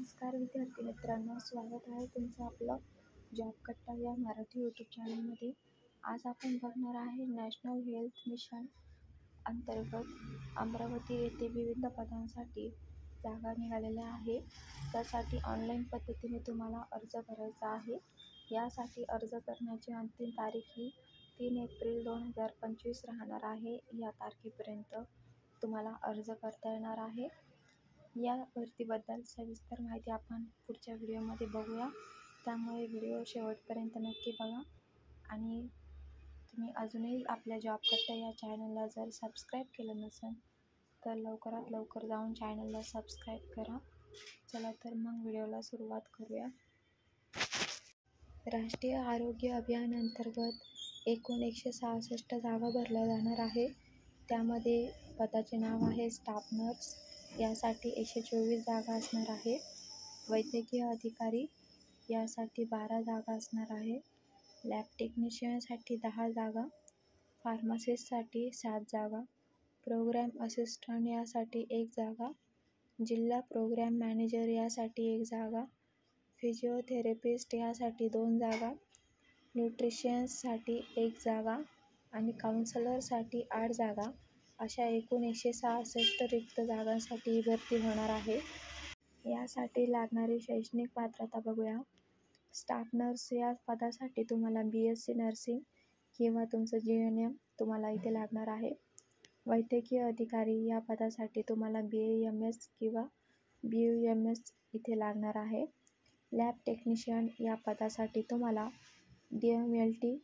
नमस्कार विद्यार्थी मित्रांनो, स्वागत आहे तुमचं आपलं जॉब कट्टा या मराठी यूट्यूब चॅनलमध्ये. आज आपण बघणार आहे नॅशनल हेल्थ मिशन अंतर्गत अमरावती येथे विविध पदांसाठी जागा निघालेल्या आहे. त्यासाठी ऑनलाईन पद्धतीने तुम्हाला अर्ज करायचा आहे. यासाठी अर्ज करण्याची अंतिम तारीख ही 3 एप्रिल 2025 राहणार आहे. या तारखेपर्यंत तुम्हाला अर्ज करता येणार आहे. या भरतीबद्दल सविस्तर माहिती आपण पुढच्या व्हिडिओमध्ये बघूया, त्यामुळे व्हिडिओ शेवटपर्यंत नक्की बघा. आणि तुम्ही अजूनही आपल्या जॉब कट्टा या चॅनलला जर सबस्क्राईब केलं नसेल तर लवकरात लवकर जाऊन चॅनलला सबस्क्राईब करा. चला तर मग व्हिडिओला सुरुवात करूया. राष्ट्रीय आरोग्य अभियान अंतर्गत एकूण 166 जागा भरल्या जाणार आहे. त्यामध्ये पदाचे नाव आहे स्टाफ नर्स. यासाठी 124 जागा असणार आहे. वैद्यकीय अधिकारी यासाठी 12 जागा असणार आहे. लॅब टेक्निशियनसाठी 10 जागा, फार्मासिस्टसाठी 7 जागा, प्रोग्रॅम असिस्टंट यासाठी 1 जागा, जिल्हा प्रोग्रॅम मॅनेजर यासाठी 1 जागा, फिजिओथेरपिस्ट यासाठी 2 जागा, न्यूट्रिशन्ससाठी 1 जागा आणि काउन्सलरसाठी 8 जागा, अशा एकूण 166 रिक्त जागांसाठी ही भरती होणार आहे. यासाठी लागणारी शैक्षणिक पात्रता बघूया. स्टाफ नर्स या पदासाठी तुम्हाला BSc नर्सिंग किंवा तुमचं GNM तुम्हाला इथे लागणार आहे. वैद्यकीय अधिकारी या पदासाठी तुम्हाला BAMS किंवा BUMS इथे लागणार आहे. लॅब टेक्निशियन या पदासाठी तुम्हाला DMLT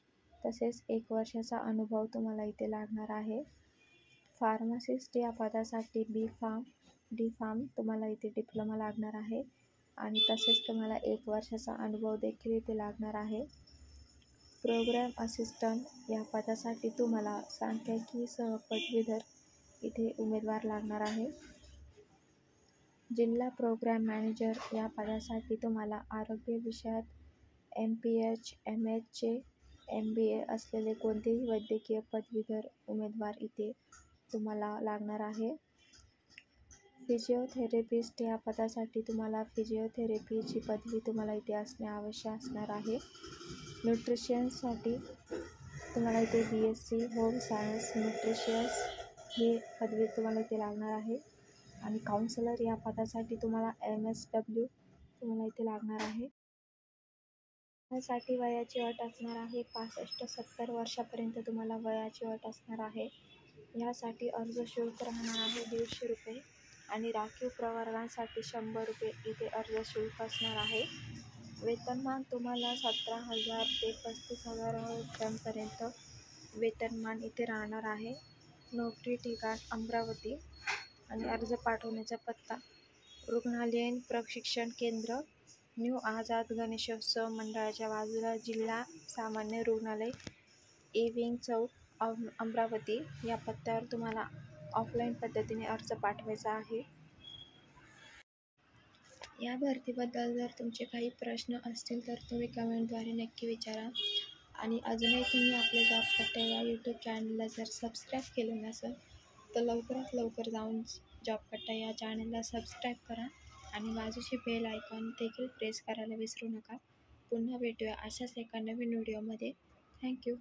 तसेच 1 वर्षाचा अनुभव तुम्हाला इथे लागणार आहे. फार्मासिस्ट या पदासाठी D-Pharm तुम्हाला इथे डिप्लोमा लागणार आहे आणि तसेच तुम्हाला 1 वर्षाचा अनुभव देखील इथे लागणार आहे. प्रोग्रॅम असिस्टंट या पदासाठी तुम्हाला सांख्यिकीसह पदवीधर इथे उमेदवार लागणार आहे. जिल्हा प्रोग्रॅम मॅनेजर या पदासाठी तुम्हाला आरोग्य विषयात MPH, MHचे MBA असलेले कोणतेही वैद्यकीय पदवीधर उमेदवार इथे तुम्हाला लागणार आहे. फिजिओथेरपिस्ट या पदासाठी तुम्हाला फिजिओथेरपीची पदवी तुम्हाला इथे असणे आवश्यक असणार आहे. न्यूट्रिशन्ससाठी तुम्हाला इथे BSc होम सायन्स न्यूट्रिशियस ही पदवी तुम्हाला इथे लागणार आहे. आणि काउन्सलर या पदासाठी तुम्हाला MSW तुम्हाला इथे लागणार आहे. यासाठी वयाची अट असणार आहे 65-70 वर्षापर्यंत तुम्हाला वयाची अट असणार आहे. यासाठी अर्ज शुल्क राहणार आहे 150 रुपये आणि राखीव प्रवर्गांसाठी 100 रुपये इथे अर्ज शुल्क असणार आहे. वेतनमान तुम्हाला 17,000 ते 35,000 रुपयांपर्यंत वेतनमान इथे राहणार आहे. नोकरी ठिकाण अमरावती आणि अर्ज पाठवण्याचा पत्ता रुग्णालयीन प्रशिक्षण केंद्र न्यू आझाद गणेशोत्सव मंडळाच्या बाजूला जिल्हा सामान्य रुग्णालय विंग चौक अमरावती या पत्त्यावर तुम्हाला ऑफलाईन पद्धतीने अर्ज पाठवायचा आहे. या भरतीबद्दल जर तुमचे काही प्रश्न असतील तर तुम्ही कमेंटद्वारे नक्की विचारा. आणि अजूनही तुम्ही आपल्या जॉब कट्टा या यूट्यूब चॅनलला जर सबस्क्राईब केलं नसेल तर लवकरात लवकर जाऊन जॉब कट्टा या चॅनलला सबस्क्राईब करा आणि बाजूचे बेल आयकॉन देखील प्रेस करायला विसरू नका. पुन्हा भेटूया अशाच एका नवीन व्हिडिओमध्ये. थँक्यू.